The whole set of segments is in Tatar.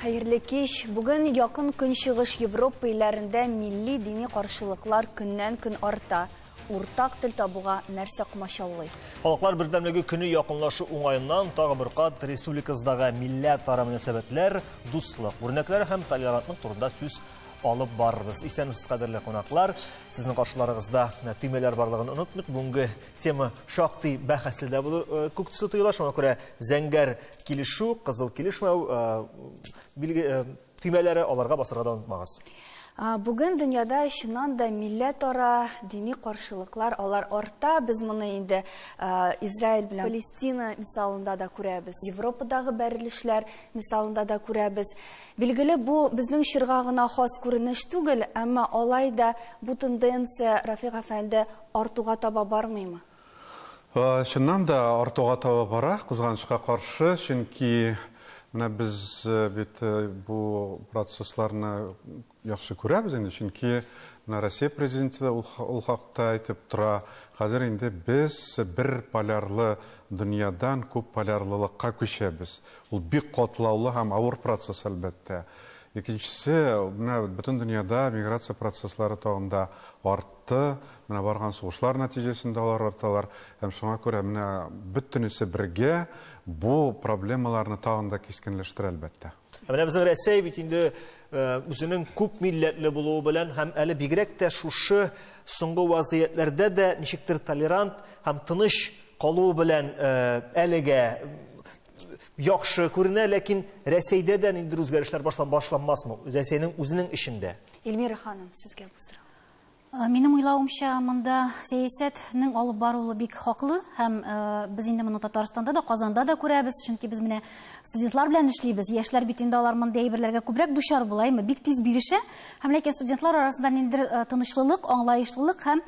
Hayırlı kеш, bugün yakın Künşiğiş Европа илләрендә milli dini karşılıklar gündən-gün arta. Уртак тел табуга нәрсә кумашаулый. Халыклар бердәмлеге көне якынлашу уңаеннан тагы бер кат республикабыздагы милләт-ара мөнәсәбәтләр, дуслык, үрнәкләр һәм толерантлык турында сүз алып барырбыз. Исәнмесез, кадерле кунаклар, сезнең каршыларыгызда төймәләр барлыгын онытмыйк. Бүгенге тема шактый бәхәсле дә булыр. Күк төсле тоела, шуңа күрә зәңгәр килешү, кызыл килешмәү төймәләре аларга басырга да онытмагыз. Bugün dünyada şundan da millet-ара dini karşılıklar alар arta. Biz bunu indi İsrail bilen Palestina misalında da күрәбез. Европадағы бәрелешләр misalında da күрәбез. Билгеле, bu bizning şirgağına xas күренеш түгел, әмма алай да bu tendensiya Рафиq әфәнде артуга таба бармыймы? Шуннан да артуга таба бара, кызганычка каршы, чөнки менә без бит бу процессларны яхшы күрәбез инде, чөнки Россия президенты ул хакта әйтеп тора. Хәзер инде без бер полярлы дөньядан күп полярлылыкка күчәбез. Ул бик катлаулы һәм авыр процесс әлбәттә. Икенчесе, менә бөтен дөньяда миграция процесслары тагында артты. Менә барган сугышлар нәтиҗәсендә алар арталар. Һәм шуңа күрә менә бөтенесе бергә bu проблемаларны тагында кискенләштерә әлбәттә. Менә безнең Россия бит инде үзенең күп милләтле булуы белән һәм әле бигрәк тә шушы соңгы вазиятләрдә дә ничектер толерант һәм тыныч калу белән әлегә яхшы күренә, ләкин Россиядә дә инде үзгәрешләр башланмасмы? Россиянең үзенең эшендә. Эльмира ханым, сезгә бу сорау. Минем уйлавымча, монда сәясәтнең алып барылуы бик хаклы, һәм без инде моны Татарстанда да, Казанда да күрәбез, чөнки без менә студентлар белән эшлибез. Яшьләр бит инде алар монда әйберләргә күбрәк дучар булаймы, бик тиз бирешә. Һәм ләкин студентлар арасында ниндидер тынычлык, аңлаешлылык һәм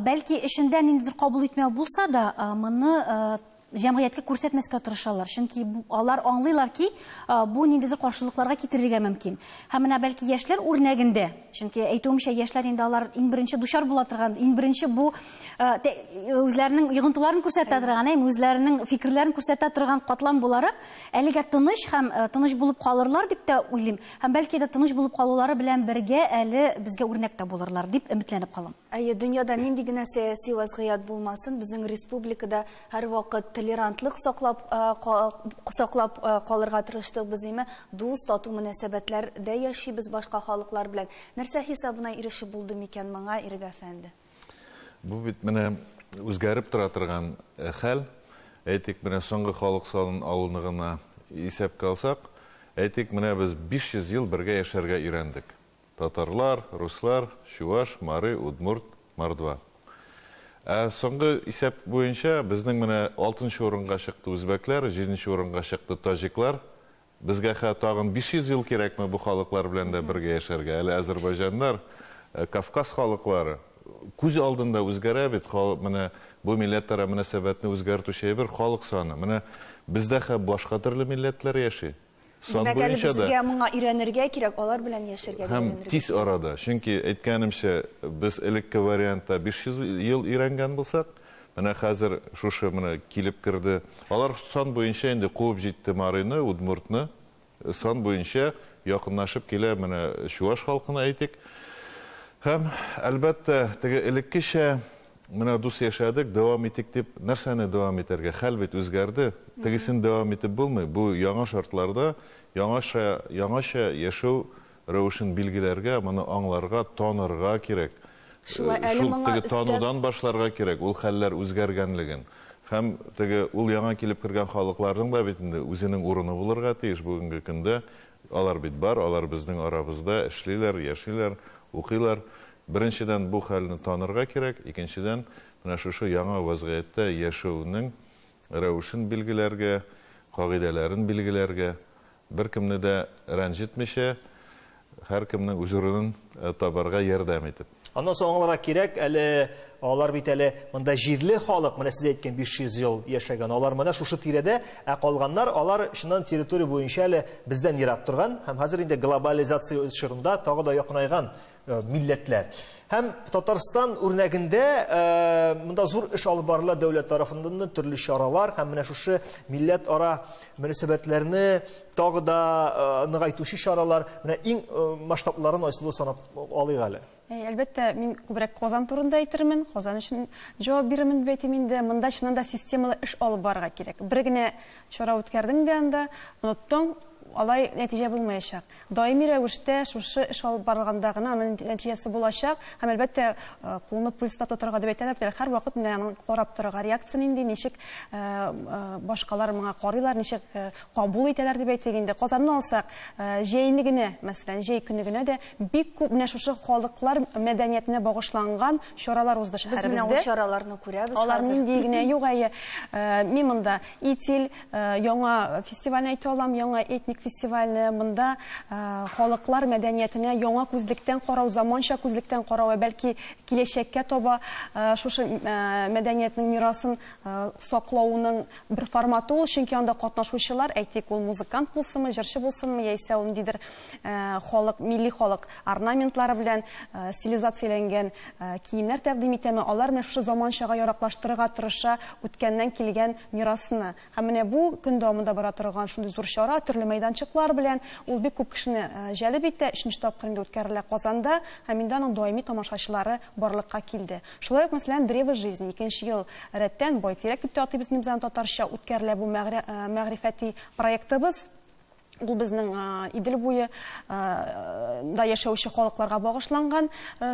бәлки эшендә ниндидер кабул итмәү булса да, моны җәмгыятькә күрсәтмәскә тырышалар. Чөнки алар аңлыйлар ки, бу ниндидер каршылыкларга китерергә мөмкин. Һәм менә бәлки яшьләр үрнәгендә, чөнки әйтүемчә яшьләр инде алар иң беренче дучар була торган, иң беренче бу үзләренең йогынтыларын күрсәтә торган, үзләренең фикерләрен күрсәтә торган катлам буларак, әлегә тыныч һәм тыныч булып калырлар дип тә уйлыйм. Һәм бәлки дә тыныч булып калулары белән бергә әле безгә үрнәк тә булырлар дип үмитләнеп калам. Дөньяда нинди генә сәяси вазгыять булмасын, безнең республикада һәр вакыт толерантлык саклап калырга тырыштык без име, дус, тату мөнәсәбәтләрдә яшибез башка халыклар белән. Нәрсә хисабына ирешеп булды микән моңа Ирек әфәнде? Бу бит менә үзгәреп тора торган хәл. Әйтик, менә соңгы халык санын алуныгына исәпкә алсак, әйтик, менә без 500 ел бергә яшәргә өйрәндек. Татарлар, руслар, чуваш, мары, удмурт, мордва. Соңгы исәп буенча безнең менә 6нчы урынга чыкты үзбәкләр, 7нче урынга чыкты таҗиклар. Безгә тагын 500 ел кирәкме бу халыклар белән дә бергә яшәргә? Әле Азәрбайҗаннар, Кавказ халыклары күз алдында үзгәрә бит, менә бу милләт-ара мөнәсәбәтне үзгәртүче бер халык саны. Менә бездә башка төрле милләтләр яши. Сон буенча да безгә моңа өйрәнергә кирәк, алар белән яшәргә һәм тиз арада. Чөнки әйткәнемчә, без элекке вариантта 500 ел өйрәнгән булсак, менә хәзер шушы менә килеп керде. Алар сон буенча инде куып җитте Марыны, Удмуртны. Сон буенча якынлашып килә менә Чуваш халкына әйтик. Һәм әлбәттә, теге элеккечә менә дус яшәдек, дәвам итик дип, нәрсәне дәвам итәргә? Хәл бит үзгәрде. Тегесен дәвам итеп булмый. Бу яңа шартларда яңаша яшәү рәвешен билгеләргә, моны аңларга, танырга кирәк. Шул теге танудан башларга кирәк, ул хәлләр үзгәргәнлеген. Һәм теге ул яңа килеп кергән халыкларның да бит инде үзенең урыны булырга тиеш бүгенге көндә. Алар бит бар, алар безнең арабызда эшлиләр, яшиләр, укыйлар. Беренчедән бу хәлне танырга кирәк, икенчедән менә шушы яңа вазгыятьтә яшәүнең рәвешен билгеләргә, кагыйдәләрен билгеләргә, беркемне дә рәнҗетмичә, һәркемнең үз урынын табарга ярдәм итеп. Аннан соң аңларга кирәк, әле алар бит әле монда җирле халык, менә сез әйткән 500 ел яшәгән. Алар менә шушы тирәдә, калганнар, алар шуннан территория буенча әле бездән ерак торган, һәм хәзер инде глобализация чорында тагы да якынайган милләтләр. Һәм Татарстан үрнәгендә монда зур эш алып барыла дәүләт тарафыннан төрле чаралар һәм менә шушы милләт ара мөнәсәбәтләрне тагы да ныгайтучы чаралар менә иң масштабларын айсылу санап алыйк әле. Әлбәттә, мин күбрәк Казан турында әйтермен. Казан өчен җавап бирәмен дип әйтим инде. Монда чынында системалы эш алып барырга кирәк. Бер генә чара үткәрдең дә анда, оныттың, алай нәтиҗә булмаячак. Даими рәвештә шушы эш алып барганда гына аның нәтиҗәсе булачак. Һәм әлбәттә, кулны пульста тотарга дип әйтәләр. Һәр вакыт менә карап торырга реакция инде, ничек башкалар моңа карыйлар, ничек кабул итәләр дип әйтик инде. Казанны алсак, җәйне генә, мәсәлән, җәй көне генә дә бик күп менә шушы халыклар мәдәниятенә багышланган чаралар узды шәһәребездә. Без менә ул чараларны күрәбез. Алар нинди генә юк, мин монда Итил яңа фестивальне әйтә алам, яңа этник фестивальне, монда халыклар мәдәниятенә яңа күзлектән карау, заманча күзлектән карау, бәлки киләчәккә таба шушы мәдәниятнең мирасын саклауның бер форматы ул, чөнки анда катнашучылар, әйтик, ул музыкант булсынмы, җырчы булсынмы, яисә ул ниндидер халык, милли халык орнаментлары белән стилизацияләнгән киемнәр тәкъдим итәме, алар менә шушы заманчага яраклаштырырга тырыша үткәннән килгән мирасны. Һәм менә бу көн дәвамында бара торган шундый зур чара, төрле мәйданчыклар белән ул бик күп кешене җәлеп итә. 3нче тапкыр инде үткәрелә Казанда, һәм инде аның даими тамашачылары барлыкка килде. Шулай ук, мәсәлән, Древо жизни 2нче ел рәттән Байтирәк дип атыйбыз инде татарча үткәрелә бу мәгърифәти проектыбыз. Ул безнең Идел буе да яшәүче халыкларга багышланган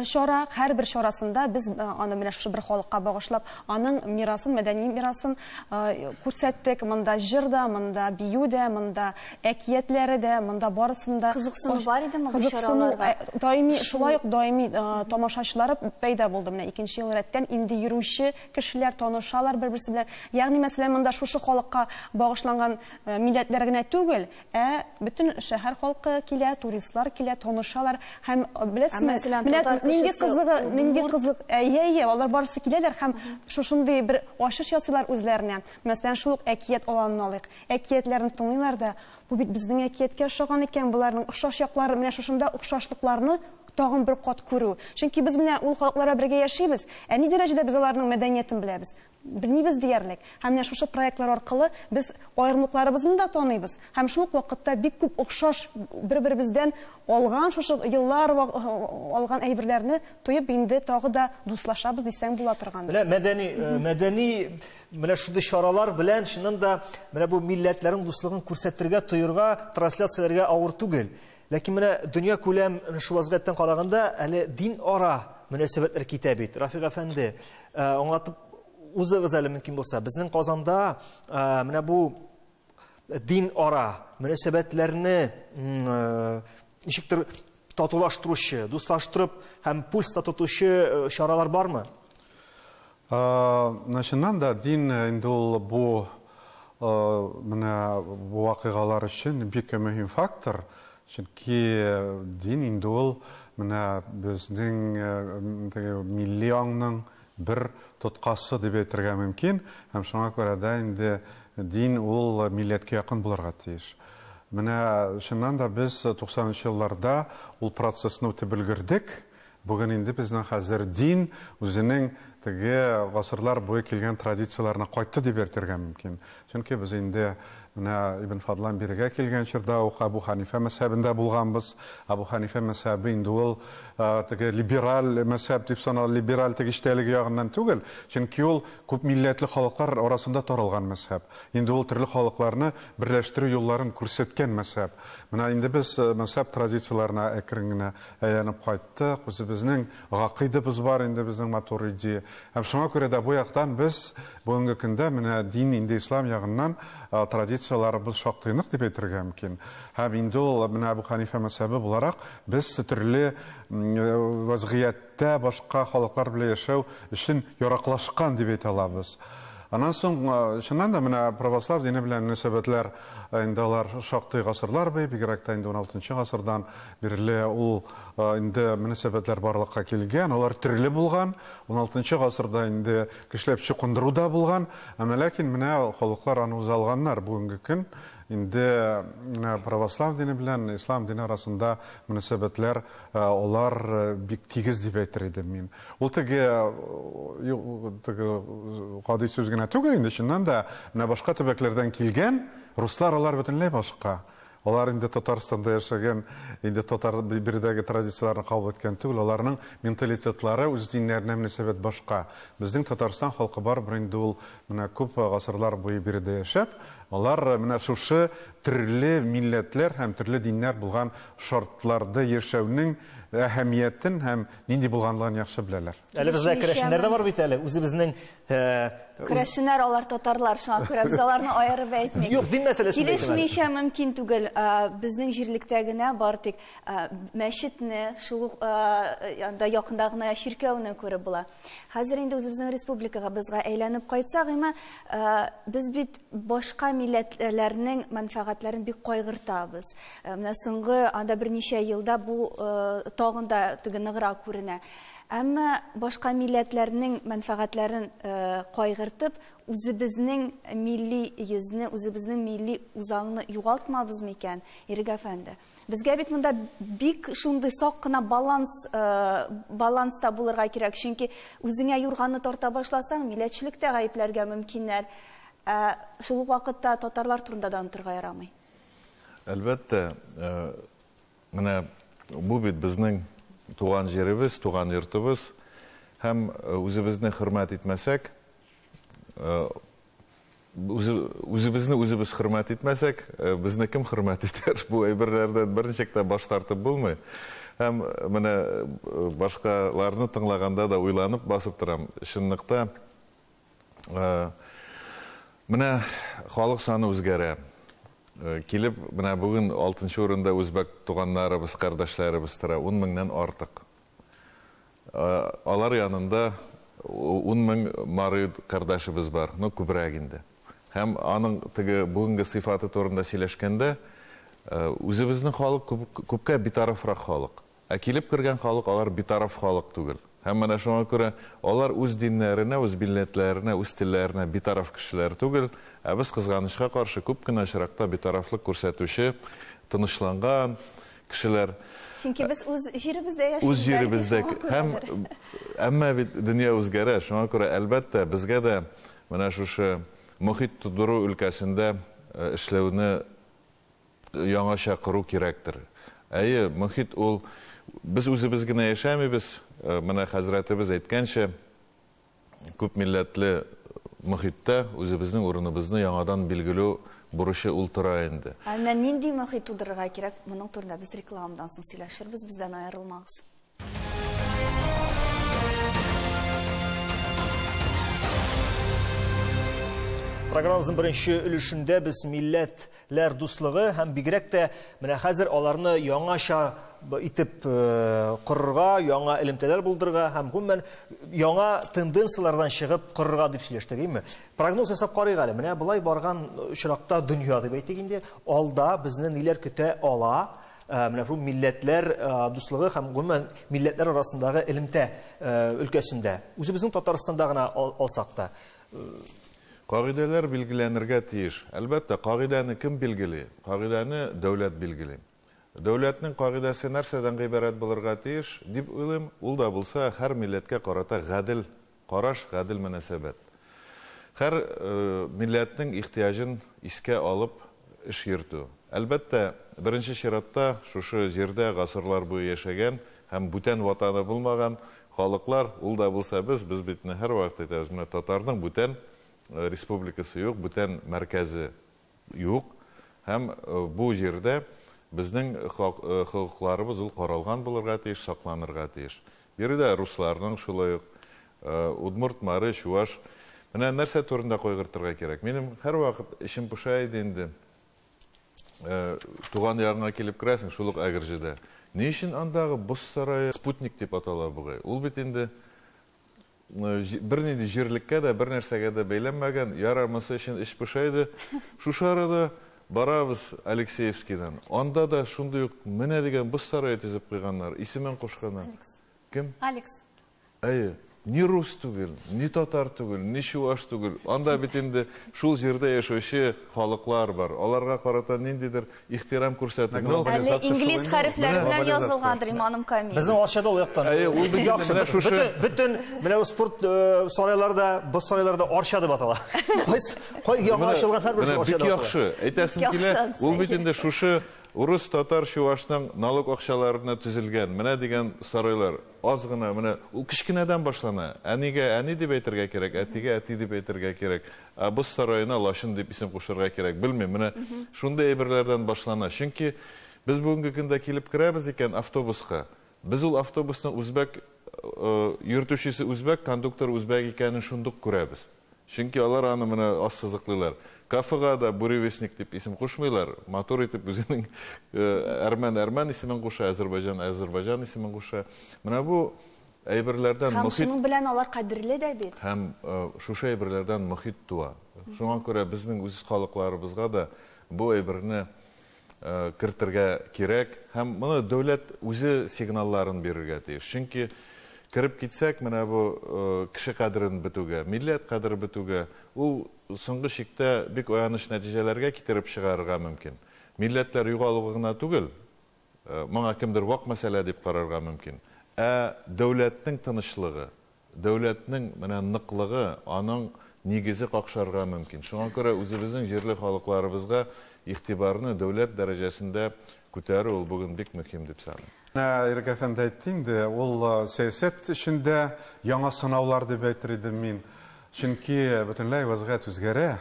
чара. Һәр бер чарасында без аны менә шушы бер халыкка багышлап, аның мирасын, мәдәни мирасын күрсәттек. Монда җыр да, монда бию да, монда әкиятләре дә, монда барысында кызыксыну бар иде бу чараларга. Даими, шулай ук даими тамашачылары пәйда булды. Менә 2нче ел рәттән инде йөрүче кешеләр танышалар бер-берсе белән. Ягъни, мәсәлән, монда шушы халыкка багышланган милләтләр генә түгел, бөтен шәһәр халкы килә, туристлар килә, танышалар һәм беләсезме, нинди кызык, алар барысы киләләр һәм шушындый бер ачыш ясыйлар үзләренә. Мәсәлән, шул әкият аланын алыйк. Әкиятләрне тыңлыйлар да, бу бит безнең әкияткә охшаган икән, буларның охшаш яклары, менә шушында охшашлыкларны тагын бер кат күрү. Чөнки без менә ул халыкларга бергә яшибез. Ни дәрәҗәдә без аларның мәдәниятен беләбез? Белмибез диярлек. Һәм менә шушы проектлар аркылы без аерымлыкларыбызны да таныйбыз. Һәм шул вакытта бик күп охшаш бер-беребездән алган, шушы еллар алган әйберләрне тоеп инде тагы да дуслашабыз дисәң була торган. Мәдәни менә шундый чаралар белән чыннан да менә бу милләтләрнең дуслыгын күрсәтергә, тойырга, трансляцияләргә авыр түгел. Ләкин менә дөнья күләм шу вазгыятьтән караганда әле дин ара мөнәсәбәтләр китә бит. Рафик әфәнде, аңлатып узыгыз әле мөмкин булса. Безнең Казанда менә бу дин ара мөнәсәбәтләрне ничектер татулаштыручы, дуслаштырып һәм пульста тотучы чаралар бармы? Чыннан да дин инде ул бу менә бу вакыйгалар өчен бик мөһим фактор. Чөнки дин инде ул менә безнең милли аңның бер тоткасы дип әйтергә мөмкин. Һәм шуңа күрә дә инде дин ул милләткә якын булырга тиеш. Менә чыннан да без 90нчы елларда ул процессны үтеп өлгердек. Бүген инде безнең хәзер дин үзенең теге гасырлар буе килгән традицияларына кайтты дип әйтергә мөмкин. Чөнки без инде менә Ибн Фадлан бирегә килгән чорда Абу Ханифа мәзһәбендә булганбыз. Абу Ханифа мәзһәбе инде ул теге либераль мәзһәб дип санала, либераль тегештәлеге ягыннан түгел. Чөнки ул күп милләтле халыклар арасында таралган мәзһәб. Инде ул төрле халыкларны берләштерү юлларын күрсәткән мәзһәб. Менә инде без мәзһәб традицияларына әкрен генә әйләнеп кайттык. Үзебезнең гакыйдыбыз бар инде, безнең матуриди. Һәм шуңа күрә дә бу яктан без бүгенге көндә менә дин инде ислам ягыннан традицияларыбыз шактый нык дип әйтергә мөмкин. Һәм инде ул менә Абу Ханифа мәзһәбе буларак без төрле вазгыятьтә башка халыклар белән яшәү өчен яраклашкан дип әйтә алабыз. Аннан соң чыннан да менә православ дине белән мөнәсәбәтләр инде алар шактый гасырлар буе, бигрәк тә инде 16нчы гасырдан бирле ул инде мөнәсәбәтләр барлыкка килгән, алар төрле булган. 16нчы гасырда инде көчләп чукындыру да булган. Ләкин менә халыклар аны узалганнар. Бүгенге көн Инде православ дине белән ислам дине арасында мөнәсәбәтләр олар бик тигез дип әйтер идем мин. Ул теге гади сүз генә түгел инде, чыннан да менә башка төбәкләрдән килгән руслар алар бөтенләй башка. Алар инде Татарстанда яшәгән, инде татар биредәге традицияларны кабул иткән түгел, аларның менталитетлары, үз диннәренә мөнәсәбәт башка. Безнең Татарстан халкы бар бер инде ул менә күп гасырлар буе биредә яшәп, алар менә шушы төрле милләтләр һәм төрле диннәр булган шартларда яшәүнең әһәмиятен һәм нинди булганлыгын яхшы беләләр. Әле бездә көрәшчеләр дә бар бит әле. Үзебезнең Көрәшчеләр алар татарлар, шуңа күрә без аларны аерып әйтмик. Юк, дин мәсьәләсендә. Килешмичә мөмкин түгел. Безнең җирлектә генә бар тик мәчетне, шул янда якында гына чиркәүне күреп була. Хәзер инде үзебезнең республикага безгә әйләнеп кайтсак, без бит башка милләтләрнең мәнфәгатьләрен бик кайгыртабыз. Менә соңгы анда берничә елда бу тагын да ныграк күренә. Әмма башка милләтләрнең мәнфәгатьләрен кайгыртып, үзебезнең милли йөзне, үзебезнең милли үзаңны югалтмабыз микән, Ирек әфәнде? Безгә бит монда бик шундый сак кына баланста булырга кирәк, чөнки үзеңә юрганны тарта башласаң, милләтчелектә гаепләргә мөмкиннәр. Шул вакытта татарлар турында да онытырга ярамый. Әлбәттә, менә бу бит безнең туган җиребез, туган йортыбыз, һәм үзебезне хөрмәт итмәсәк, үзебезне үзебез хөрмәт итмәсәк, безне кем хөрмәт итәр? Бу әйберләрдән берничә баш тартып булмый. Һәм менә башкаларны тыңлаганда да уйланып басып торам. Чынлыкта менә халык саны үзгәрә. Килеп, менә бүген 6-нчы урында үзбәк туганнарыбыз, кардәшләребез тора, 10 меңнән артык. Алар янында 10 мең мары кардәшебез бар, но күбрәк инде. Һәм аның теге бүгенге сыйфаты турында сөйләшкәндә, үзебезнең халык күпкә битарафрак халык. Ә килеп кергән халык алар битараф халык түгел. Һәм менә шуңа күрә алар үз диннәренә, үз милләтләренә, үз телләренә битараф кешеләр түгел, ә без кызганычка каршы күп кенә очракта битарафлык күрсәтүче, тынычланган кешеләр. Чөнки без үз җиребездә яшибез. Үз җиребездә һәм әмма бит дөнья үзгәрә, шуңа күрә әлбәттә безгә дә менә шушы мөхит тудыру өлкәсендә эшләүне яңаша кору кирәктер. Әйе, мөхит ул без үзебез генә яшәмибез, менә хәзрәтебез әйткәнчә, күп милләтле мөхиттә үзебезнең урыныбызны яңадан билгеләү бурычы ул тора инде. Әнә нинди мөхит тудырырга кирәк? Моның турында без рекламадан соң сөйләшербез, бездән аерылмагыз. Программабызның беренче өлешендә без милләтләр дуслыгы һәм бигрәк тә менә хәзер аларны яңаша итеп корырга, яңа элемтәләр булдырырга һәм гомумән яңа тенденциялардан чыгып корырга дип сөйләштек, әйме? Прогноз ясап карыйк әле. Менә булай барган очракта дөнья дип әйтик инде, алда безне ниләр көтә ала? Менә шул милләтләр дуслыгы һәм гомумән милләтләр арасындагы элемтә өлкәсендә. Үзебезнең Татарстанда гына алсак та Кагыйдәләр билгеләнергә тиеш. Әлбәттә, кагыйдәне кем билгели? Кагыйдәне дәүләт билгели. Дәүләтнең кагыйдәсе нәрсәдән гыйбарәт булырга тиеш? Дип уйлыйм, ул да булса һәр милләткә карата гадел караш, гадел мөнәсәбәт. Һәр милләтнең ихтияҗын искә алып эш йөртү. Әлбәттә, беренче чиратта шушы җирдә гасырлар буе яшәгән һәм бүтән ватаны булмаган халыклар, ул да булса без битне һәр вакыт әйтәбез, менә татарның бүтән республикасы юк, бүтән мәркәзе юк, һәм бу җирдә безнең хокукларыбыз ул каралган булырга тиеш, сакланырга тиеш. Биредә русларның шулай ук удмурт, мары, чуваш. Менә нәрсә турында кайгыртырга кирәк? Минем һәр вакыт ишем пуша иде инде. Туган ягыңа килеп керәсең, шул ук Әгерҗедә. Ни өчен андагы Боз сарае спутник дип атала бугай? Ул бит инде бернинди җирлеккә дә, бер нәрсәгә дә бәйләнмәгән, ярамасы өчен иш пуша иде. Шушы арада барабыз Алексеевскидан. Анда да шундый ук менә дигән Боз сарае төзеп куйганнар, исемен кушканнар. Кем? Алекс. Әйе. ни рус түгел, ни татар түгел, ни чуваш түгел. Анда бит инде шул җирдә яшәүче халыклар бар. Аларга карата ниндидер ихтирам күрсәтү. Әле инглиз хәрефләре белән язылгандыр, иманым Камил. Безнең Арчада ул яктан. Ул бит менә шушы Бөтен менә спорт сарайларда, боз сарайларда Арча дип атала. Кай яңа ачылган һәрбер Арчада. Бик яхшы. Әйтәсем килә, ул бит инде шушы урыс, татар, чувашның налог акчаларына төзелгән. Менә дигән сарайлар аз гына, менә ул кичкенәдән башлана. Әнигә әни дип әйтергә кирәк, әтигә әти дип әйтергә кирәк. Боз сарайына Лашын дип исем кушырга кирәк. Белмим, менә шундый әйберләрдән башлана. Чөнки без бүгенге көндә килеп керәбез икән автобуска. Біз ул автобусның үзбәк йөртүчесе үзбәк, кондуктор үзбәк икәнен шундук күрәбез. Чөнки алар аны менә ассызыклыйлар. Кафега да буревестник дип исем кушмыйлар. Мотор итеп үзенең әрмән исемен куша, Азәрбайҗан исемен куша. Менә бу әйберләрдән мөхит. Һәм шуның белән алар кадерле дә бит. Һәм шушы әйберләрдән мөхит туа. Шуңа күрә безнең үз халыкларыбызга да бу әйберне кертергә кирәк. Һәм моны дәүләт үзе сигналларын бирергә тиеш. Чөнки кирип китсәк, менә бу кеше кадерен бетүгә, милләт кадерен бетүгә, ул соңгы чиктә бик аяныч нәтиҗәләргә китереп чыгарырга мөмкин. Милләтләр югалуы гына түгел, моңа кемдер вак мәсьәлә дип карарга мөмкин. Дәүләтнең тынычлыгы, дәүләтнең менә ныклыгы, аның нигезе какшарга мөмкин. Шуңа күрә үзебезнең җирле халыкларыбызга игътибарны дәүләт дәрәҗәсендә күтәрү ул бүген бик мөһим дип саныйм. Ирек әфәнде әйтте инде, ул сәясәт эшендә яңа сынаулар дип әйтер идем мин. Чөнки бөтенләй вазгыять үзгәрә.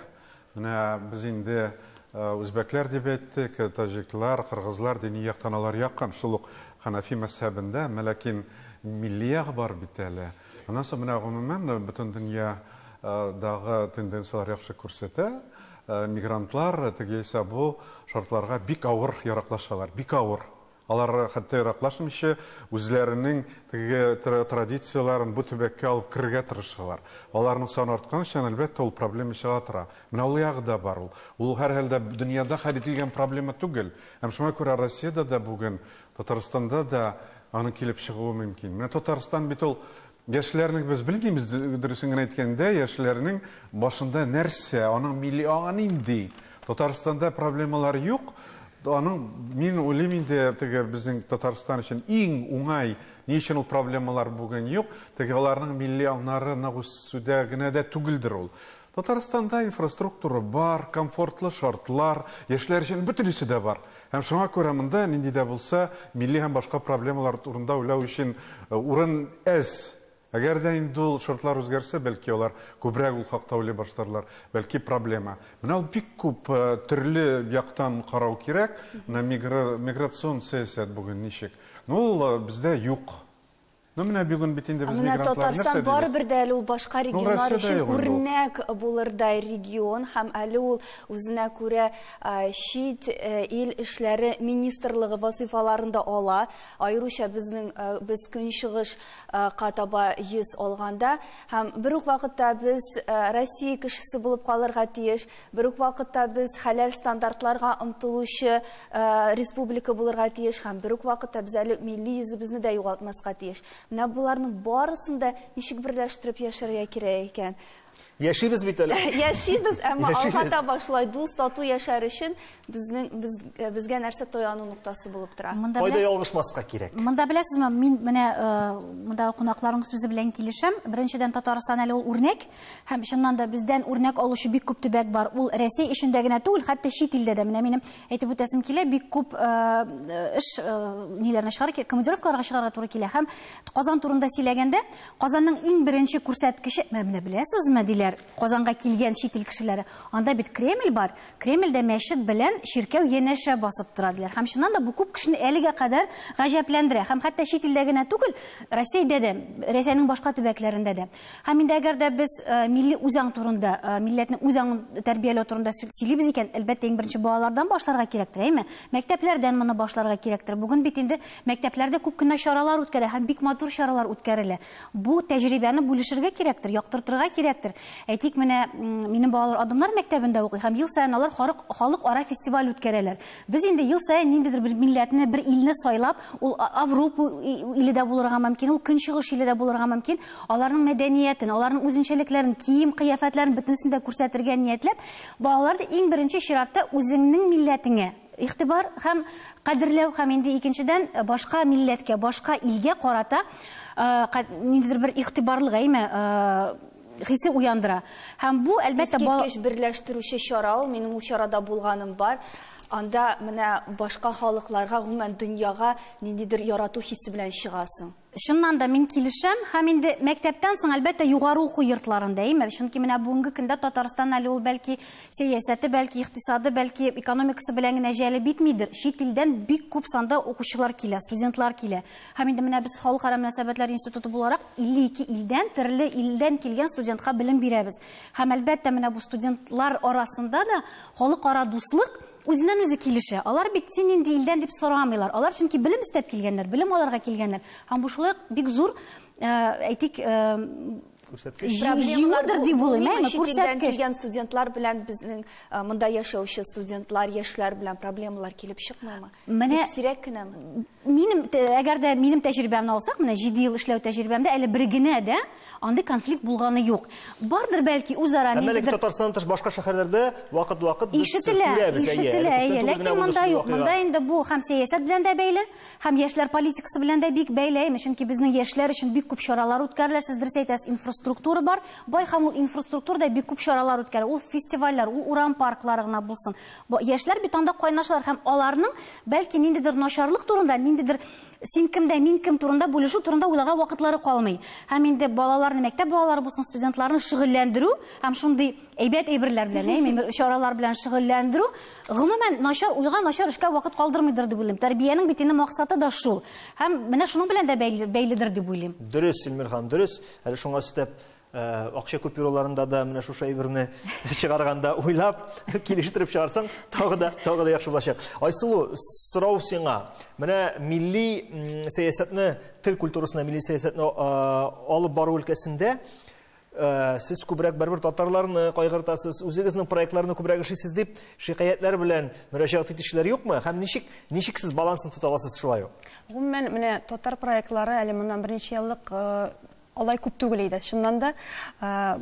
Менә без инде үзбәкләр дип әйттек, таҗиклар, кыргызлар дини яктан алар яккан, шул ук Ханафи мәзһәбендә, ләкин миллиях бар бит әле. Аннан соң менә гомумән бөтен дөньядагы тенденциялар яхшы күрсәтә. Мигрантлар тегейсә бу шартларга бик авыр яраклашалар, бик авыр. Алар хәтта яраклашмыйча үзләренең теге традицияларын бу төбәккә алып кергә тырышалар. Аларның саны арткан өчен әлбәттә ул проблема чыга тора. Менә ул ягы да бар ул. Ул һәр хәлдә дөньяда хәл ителгән проблема түгел. Һәм шуңа күрә Россиядә дә бүген, Татарстанда да аны килеп чыгуы мөмкин. Менә Татарстан бит ул яшьләрнең без белмибез, дөресен генә әйткәндә, яшьләрнең башында нәрсә, аның милли аңа нинди. Татарстанда проблемалар юк. Мин уйлыйм инде, теге безнең Татарстан өчен иң уңай ни өчен ул проблемалар бүген юк, теге аларның милли аңнары үсүдә генә дә түгелдер ул. Татарстанда инфраструктура бар, комфортлы шартлар, яшьләр өчен бөтенесе дә бар. Һәм шуңа күрә монда нинди дә булса, милли һәм башка проблемалар турында уйлау өчен урын әз. Әгәр дә инде ул шартлар үзгәрсә, бәлки алар күбрәк ул хакта уйлый башларлар, бәлки проблема. Менә ул бик күп төрле яктан карау кирәк. Менә миграцион сәясәт бүген ничек? Ул бездә юк. Менә бүген бит инде без мигрантлар нәрсә Татарстан барыбер дә әле ул башка регионнар өчен үрнәк булырдай регион һәм әле ул үзенә күрә чит ил эшләре министрлыгы вазифаларында ала. Аеруча без көнчыгыш катаба йөз алганда һәм бер үк вакытта без Россия кешесе булып калырга тиеш, бер үк вакытта без хәләл стандартларга омтылучы республика булырга тиеш һәм бер үк вакытта без әле милли йөзебезне дә югалтмаска тиеш. Менә буларның барысында ничек берләштереп яшәргә кирәк икән? Яшибез бит әле. Яшибез, әмма алганда башлай дус тату яшәр өчен безгә нәрсә тояну нуктасы булып тора. Кайда ялгышмаска кирәк? Монда беләсезме, мин менә монда кунакларның сүзе белән килешәм. Беренчедән Татарстан әле ул үрнәк, һәм чыннан да бездән үрнәк алучы бик күп төбәк бар. Ул Россия ишендә генә түгел, хәтта чит илдә дә. Менә минем әйтеп үтәсем килә, бик күп эш ниләрне чыгарга, командировкаларга чыгарга туры килә. Һәм Казан турында сөйләгәндә, Казанның иң беренче күрсәткече, менә беләсезме диләр, Казанга килгән чит ил кешеләре. Анда бит Кремль бар. Кремльдә мәчет белән чиркәү янәшә басып тора диләр. Һәм чыннан да бу күп кешене әлегә кадәр гаҗәпләндерә. Һәм хәтта чит илдә генә түгел, Россиядә дә, Россиянең башка төбәкләрендә дә. Һәм инде әгәр дә без милли үзаң турында, милләтне үзаң тәрбияләү турында сөйлибез икән, әлбәттә иң беренче балалардан башларга кирәктер, әйме? Мәктәпләрдән моны башларга кирәктер. Бүген бит инде мәктәпләрдә күп кенә чаралар үткәрелә һәм бик матур чаралар үткәрелә. Бу тәҗрибәне бүлешергә кирәктер, яктыртырга кирәктер. күрәдер. Әйтик, менә минем балалар Адымнар мәктәбендә укый һәм ел саен алар халыкара фестиваль үткәрәләр. Без инде ел саен ниндидер бер милләтне, бер илне сайлап, ул Европа иле дә булырга мөмкин, ул Көнчыгыш иле дә булырга мөмкин. Аларның мәдәниятен, аларның үзенчәлекләрен, кием, кыяфәтләрен бөтенесен дә күрсәтергә ниятләп, балаларны иң беренче чиратта үзеңнең милләтеңә игътибар һәм кадерләү һәм инде икенчедән башка милләткә, башка илгә карата ниндидер бер игътибарлык хисе уяндыра. Һәм бу әлбәттә Искиткеч берләштерүче чара ул, минем ул чарада булганым бар. Анда менә башка халыкларга, гомумән дөньяга ниндидер ярату хисе белән чыгасың. Шуннан да мин килешәм, һәм инде мәктәптән соң әлбәттә югары уку йортларында, чөнки менә бүгенге көндә Татарстан әле ул бәлки сәясәте, бәлки икътисады, бәлки экономикасы белән генә җәле битмидер. Чит илдән бик күп санда укучылар килә, студентлар килә. Һәм инде менә без Халыкара мөнәсәбәтләр институты буларак 52 илдән, төрле илдән килгән студентка белем бирәбез. Һәм әлбәттә менә бу студентлар арасында да халыкара дуслык үзеннән үзе килешә. Алар бит син инде илдән дип сорамыйлар. Алар чөнки белем истәп килгәннәр, белем аларга килгәннәр. Һәм бу шулай бик зур, әйтик, җиңүдер дип уйлыйм, күрсәткеч. Килгән студентлар белән безнең монда яшәүче студентлар, яшьләр белән проблемалар килеп чыкмыймы? Менә сирәк кенәме? Минем, әгәр дә минем тәҗрибәмне алсак, менә 7 ел эшләү тәҗрибәмдә әле бер генә дә андый конфликт булганы юк. Бардыр бәлки үзара ниндидер Татарстаннан тыш башка шәһәрләрдә вакыт біз күрәбез. Ишетелә, ләкин монда юк. Монда инде бу һәм сәясәт белән дә бәйле, һәм яшьләр политикасы белән дә бик бәйле, чөнки безнең яшьләр өчен бик күп чаралар үткәрелә. Сез дөрес әйтәсез, инфраструктура бар. Бай һәм ул инфраструктурада бик күп чаралар үткәрелә. Ул фестивальләр, ул урам парклары гына булсын. Яшьләр бит анда кайнашалар һәм аларның бәлки ниндидер начарлык турында, ниндидер син кемдә, мин кем турында бүлешү турында уйларга вакытлары калмый. Һәм инде балаларны, мәктәп балалары булсын, студентларны шөгыльләндерү һәм шундый әйбәт әйберләр белән, чаралар белән шөгыльләндерү, гомумән начар уйга, начар эшкә вакыт калдырмыйдыр дип уйлыйм. Тәрбиянең бит инде максаты да шул. Һәм менә шуның белән дә бәйледер дип уйлыйм. Дөрес, Илмир ханым, дөрес. Әле шуңа өстәп акча купюраларында да менә шушы әйберне чыгарганда уйлап, килештереп чыгарсаң, тагы да яхшы булачак. Айсылу, сорау сиңа. Менә милли сәясәтне, тел культурасына, милли сәясәтне алып бару өлкәсендә сез күбрәк бер татарларны кайгыртасыз, үзегезнең проектларны күбрәк эшлисез дип шикаятьләр белән мөрәҗәгать итүчеләр юкмы? Һәм ничек сез балансын тота аласыз шулай ук? Гомумән, менә татар проектлары әле моннан берничә еллык алай күп түгел иде. Шуннан да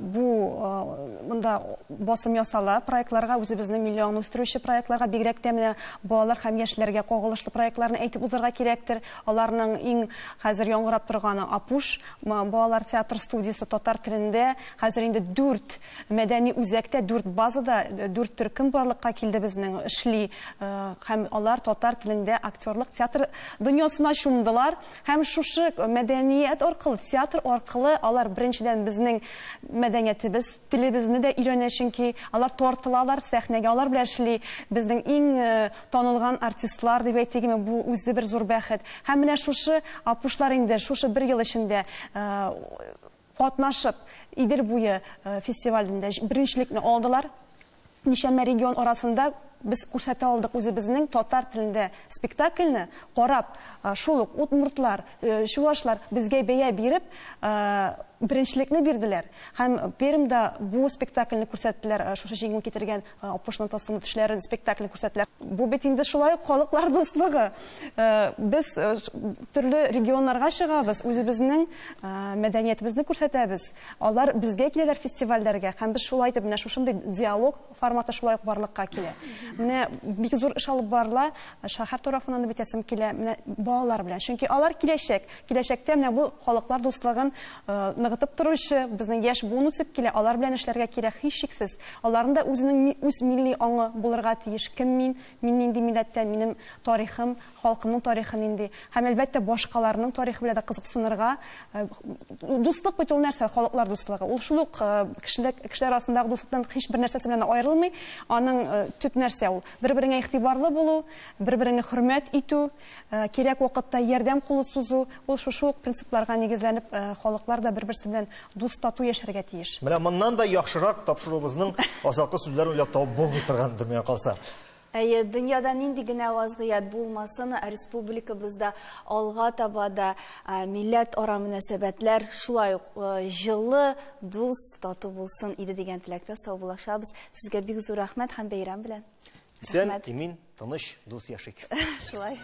монда басым ясала проектларга, үзебезнең миллион үстерүче проектларга, бигрәк тә менә балалар һәм яшьләргә кагылышлы проектларны әйтеп узарга кирәктер. Аларның иң хәзер яңгырап торганы Апуш балалар театр студиясе татар телендә. Хәзер инде 4 мәдәни үзәктә, 4 базада 4 төркем барлыкка килде безнең эшли, һәм алар татар телендә актерлык театр дөньясына чумдылар. Һәм шушы мәдәният аркылы, театр аркылы алар беренчедән безнең мәдәниятебез, телебезне дә өйрәнә, чөнки алар тартылалар сәхнәгә, алар белән эшли. Безнең иң танылган артистлар дип әйтегеме, бу үзе бер зур бәхет. Һәм менә шушы Апушлар инде шушы бер ел эчендә катнашып, Идел буе фестивалендә беренчелекне алдылар. Нишәмә регион арасында без күрсәтә алдык үзебезнең татар телендә спектакльне карап, шул ук удмуртлар, чуашлар безгә бәя биреп, беренчелекне бирделәр. Һәм Пермдә бу спектакльне күрсәттеләр, шушы җиңү китергән Апушның тасылма тешләрен спектакльне күрсәттеләр. Бу бит инде шулай ук халыклар дуслыгы. Без төрле регионнарга чыгабыз, үзебезнең мәдәниятебезне күрсәтәбез. Алар безгә киләләр фестивальләргә, һәм без шулай итеп менә шушындый диалог форматы шулай ук барлыкка килә. Менә бик зур эш алып барыла, шәһәр тарафыннан да битәсем килә, менә балалар белән. Чөнки алар киләчәктә менә бу халыклар дуслыгын ныгытып торучы, безнең яшь буын үсеп килә, алар белән эшләргә кирәк һичшиксез. Аларның да үзенең үз милли аңы булырга тиеш. Кем мин нинди милләттән, минем тарихым, халкымның тарихы нинди. Һәм әлбәттә башкаларның тарихы белән дә кызыксынырга. Дуслык бит ул нәрсә, халыклар дуслыгы. Ул шул ук кешеләр арасындагы дуслыктан һичбер нәрсәсе белән аерылмый. Аның төп нәрсә ул. Бер-береңә игътибарлы булу, бер-береңне хөрмәт итү, кирәк вакытта ярдәм кулы сузу. Ул шушы принципларга нигезләнеп, халыклар да бер-берсе белән дус тату яшәргә тиеш. Менә моннан да яхшырак тапшыруыбызның азакы сүзләрен уйлап табып булмый торгандыр миңа калса. Дөньяда нинди генә вазгыять булмасын, республикабызда алга таба да милләт ара мөнәсәбәтләр шулай ук җылы, дус, тату булсын иде дигән теләктә саубуллашабыз. Сезгә бик зур рәхмәт һәм бәйрәм белән. Исән, имин, тыныч, дус яшик. Шулай.